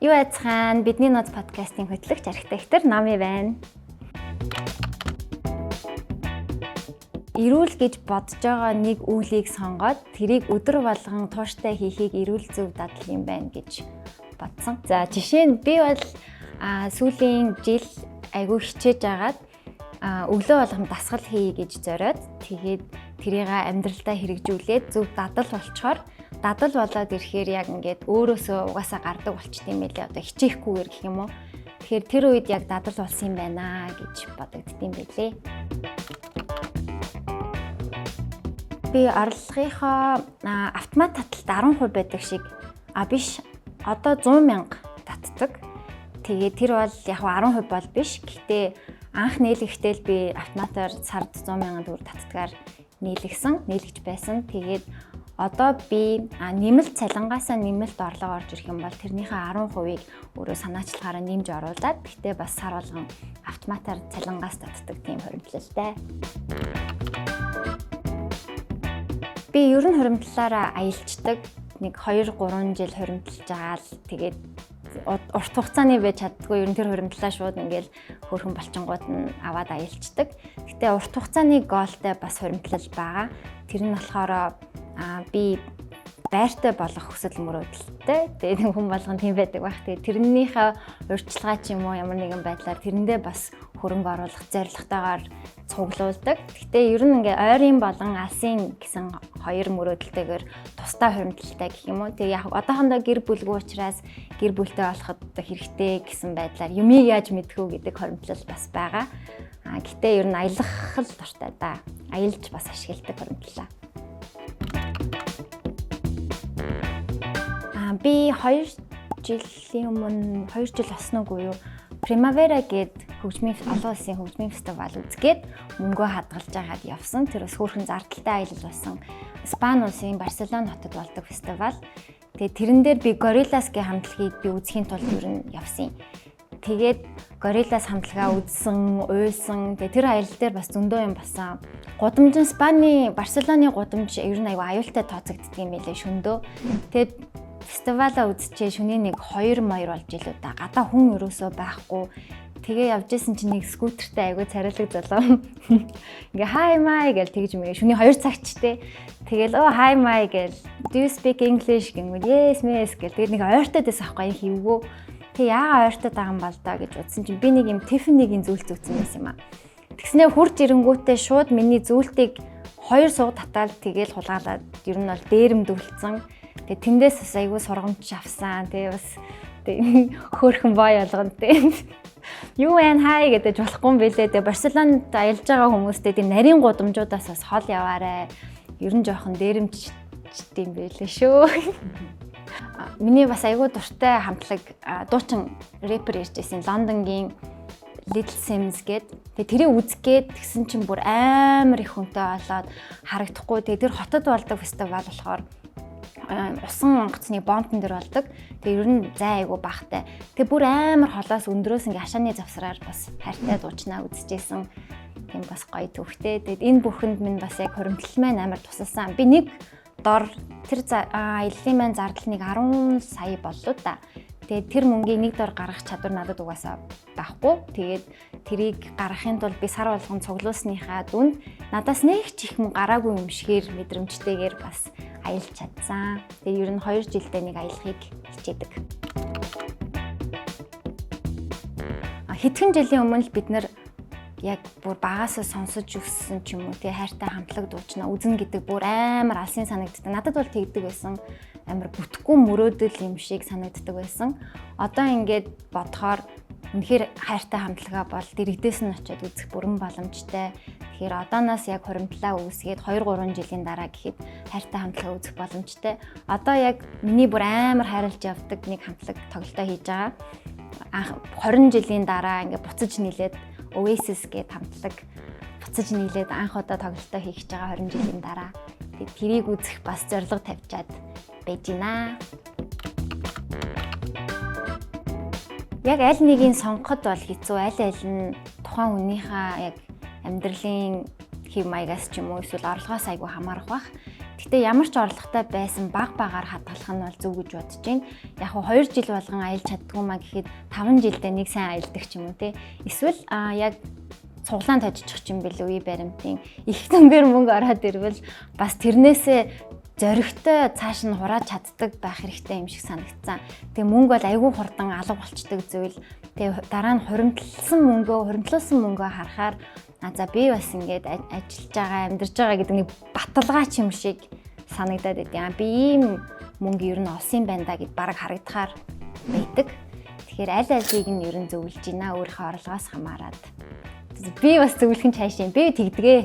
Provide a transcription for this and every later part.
Юу айцхан бидний нууц подкастын хөтлөгч архитектор Номи байна. Ирүүл гэж бодож байгаа нэг үйлийг сонгоод тэрийг өдөр болгон тууштай хийхийг ирүүл зөв дадал юм байна гэж бодсон. За жишээ нь би бол сүүлийн жил айгүй хичээж агаад өглөө болгон дасгал хийе гэж зориод тэгээд тэрийг амьдралдаа хэрэгжүүлээд зөв дадал болчоор дадал болоод ирэхээр яг ингээд өөрөөсөө угаасаа гардаг болчт юм байлээ. Одоо хичээхгүйгээр гэх юм уу. Тэгэхээр тэр үед яг дадал болсон юм байна гэж бодогддсон байлээ. Би орлогынхоо автомат таталт 10% байдаг шиг биш одоо 100,000 татдаг. Тэгээд тэр бол яг 10% бол биш. Гэхдээ анх нийлэхдээ л би автоматар сард 100,000 төгрөг татдгаар нийлэгч байсан. Тэгээд одоо би нэмэлт цалингаасаа нэмэлт орлого орж ирэх юм бол тэрнийхээ 10%-ийг өөрөө санаачлагаараа нэмж оруулаад гэхдээ бас сар болгон автоматар цалингаас татдаг тийм хуримтлалтай. Би ер нь хуримтлалаараа аялждаг. Нэг 2-3 жил хуримтлаж байгаа л тэгээд урт хугацааны байж чаддгүй ер нь тэр хуримтлалаа шууд ингээл хөөрхөн болчингууд нь аваад аялждаг. Гэтэ урт хугацааны гоолтой бас хуримтлал байгаа. Тэр нь болохоор би байртай болох хүсэл мөрөөдөлтэй. Тэгээд хүн болгон тийм байдаг байх. Тэгээд тэрнийхээ урьдчилгаа ч юм уу ямар нэгэн байдлаар тэрэндээ бас хөрөнгө оруулах зорилготойгоор цуглуулдаг. Гэтэ ер нь ингээ ойрын болон алсын гэсэн хоёр мөрөөдөлтэйгээр тусдаа хуримтлалтай гэх юм уу. Тэгээд яг одоохондоо гэр бүлгүй учраас гэр бүлтэй болоход хэрэгтэй гэсэн байдлаар юмыг яаж мэдхүү гэдэг хуримтлал бас байгаа. Гэтэ ер нь аялах л дуртай да. Аялж бас ашигладаг хуримтлалаа. Би 2 жилийн өмнө 2 жил босноогүй юу Primavera гээд олон улсын хөгжмийн фестивал үзгээд мөнгөө хадгалж агаад явсан. Тэр бас хөөрхөн зардалтай аялал болсон. Испани улсын Барселона хотод болдог фестивал. Тэгээд тэрэн дээр би Gorillaz-гийн хамтлагийг би үзэхийн тулд ер нь явсан. Тэгээд Gorillaz хамтлагаа үзсэн, уйлсан. Тэгээд тэр аялал дээр бас зөндөө юм болсон. Гудамж Испани, Барселоны гудамж ер нь аюултай тооцогддог юм байлээ шөндөө. Тэгээд фестивалаа үзчихээ шөнийн нэг 2 маяр болж илүү да. Гадаа хүн ерөөсөө байхгүй. Тэгээ явж исэн чинь нэг скутертэй айгүй царайлаг залуу. Ингээ hi my гэж тэгж мэгээ шөнийн 2 цагт те. Тэгэл hi my гэж do you speak English гэнгүүт yes miss гэж тэгээд нэг ойртоод байсан байхгүй хивгүү. Тэг яага ойртоод байгаа юм бол та гэж утсан чинь би нэг юм Tiffany-гийн зүйлс үзсэн байсан юм аа. Тэгснээ хурж ирэнгүүтээ шууд миний зүйлтийг 2 сууг татаад тэгэл хулгаалаад ер нь бол дээрэмдүүлсэн. Тэгээ тэндээс бас айгүй сургамж авсан. Тэгээ бас хөөрхөн бой болгоно те. Юу вэ хай гэдэг болохгүй юм бэлээ. Тэгээ Барселонд аялж байгаа хүмүүстэй тийм нарийн гудамжуудаас бас хол яваарэ. Ер нь жоохон дээрэмчтэй юм бэлээ шүү. Миний бас айгүй дуртай хамтлаг дуучин рэпер ярьжсэн Лондонгийн Little Sims гээд тэгээ тэрийг үзгээд тэгсэн чинь бүр амар их хүнтэй болоод харагдахгүй. Тэгээ тэр хотод болдог фестивал болохоор усан онгоцны бомтон дээр болдог. Тэгээ ер нь зай айгу багтай. Тэгээ бүр амар холоос өндрөөс ингээ хашааны завсраар бас хайртай дуучнаа үзчихсэн. Тийм бас гоё төвхтэй. Тэгээд энэ бүхэнд минь бас яг хуримтлал маань амар тусалсан. Би нэг дор тэр аяллаа маань зардал нэг 10 сая боллоо да. Тэгээд тэр мөнгийг нэг дор гаргах чадвар надад угаасаа байхгүй. Тэгээд тэрийг гаргахын тулд би сар болгон цуглуулсныхаа дүнд надаас нэг ч их гараагүй юм шигээр мэдрэмжтэйгээр бас аялж чадсан. Тэгээд ер нь 2 жилдээ нэг аялахыг хичээдэг. Хэдхэн жилийн өмнө бид нэр яг бүр багасаа сонсож өссөн ч юм уу тий хайртай хамтлаг дуучнаа үзэн гэдэг бүр амар алсын санагддаг. Надад бол тэгдэг байсан. Амар бүтэхгүй мөрөөдөл юм шиг санагддаг байсан. Одоо ингээд бодохоор үнэхээр хайртай хамтлагаа бол дэрэгдээс нь очиод үзэх бүрэн боломжтой. Тэгэхээр одооноос яг хуримтлаа үүсгээд 2-3 жилийн дараа гэхэд хайртай хамтлагаа үзэх боломжтой. Одоо яг миний бүр амар хайрлаж явдаг нэг хамтлаг тоглолтоо хийж байгаа. 20 жилийн дараа ингээд буцаж нийлээд Oasis гээд хамтлаг буцаж нийлээд анх удаа тоглолтоо хийх гэж байгаа 20 жилийн дараа. Тэгээд тэрийг үзэх бас зорилго тавьчаад байж байна. Яг аль нэгийг сонгоход бол хэцүү, аль нь тухайн хүнийхээ яг амьдралын хэв маягаас ч юм уу эсвэл орлогоос айгүй хамаарах бах. Гэтэ ямар ч орлоготой байсан багаар хадгалах нь бол зөв гэж бодож байна. Яг хөө 2 жил болгон аялж чаддгүй маа гэхэд 5 жилдээ нэг сайн аялдаг ч юм уу те. Эсвэл яг цуглаан тожчих юм бэл үе баримтын их дүнгээр мөнгө ороод ирвэл бас тэрнээсээ зоригтой цааш нь хурааж чаддаг байх хэрэгтэй юм шиг санагдсан. Тэгээ мөнгө бол айгүй хурдан алга болчдөг зүйл. Тэгээ дараа нь хуримтлуулсан мөнгөө харахаар за би бас ингээд ажиллаж байгаа, амьдарч байгаа гэдэг нэг баталгаач юм шиг санагдаад байдیں۔ Би ийм мөнгө ер нь олсон байна да гэд бараг харагдахаар байдаг. Тэгэхээр аль алийг нь ер нь зөвлөж байна өөрийнхөө орлогоос хамаарат. Би бас зөвлөх нь цааш юм. Би тэгдэгэ.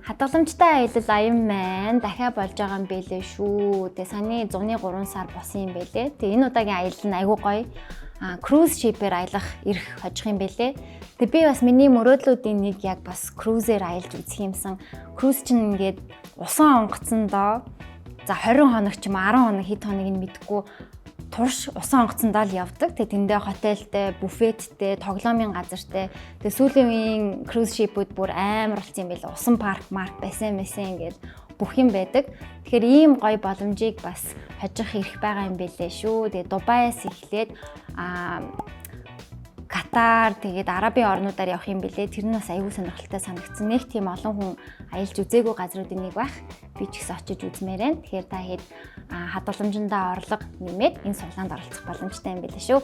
Хадгаламжтай аялал аян маань дахиад болж байгаа юм бэлээ шүү. Тэгээ саяны 103 сар босон юм бэлээ. Тэгээ энэ удаагийн аялал нь айгүй гоё. Cruise ship-ээр аялах ирэх хожих юм бэлээ. Тэгээ би бас миний мөрөөдлүүдийн нэг яг бас cruise-ээр аялж үзэх юмсан. Cruise чинь ингээд усан онгоцсон доо. За 20 хоног ч юм 10 хоног хэд хоног нь мэдэхгүй турш усан онгоцсондоо л явдаг. Тэгээ тэндээ хотелтэй, буфеттэй, тоглоомын газартай. Тэгээ сүүлийн үеийн cruise ship-үүд бүр амар болсон юм байл. Усан парк байсан ингээд бүх юм байдаг. Тэгэхээр ийм гоё боломжийг бас хожих ирэх байгаа юм бэлээ шүү. Тэгээ Дубайс эхлээд Катар тэгээд Арабын орнуудаар явах юм бэлээ. Тэр нь бас аюул сонирхолтой санагдсан. Нэг тийм олон хүн аялж үзээгүй газруудын нэг байх. Би ч гэсэн очиж үзмээр байна. Тэгэхээр та хэд хадгаламжиндаа орлого нэмээд энэ суглаанд оролцох боломжтой юм бэлээ шүү.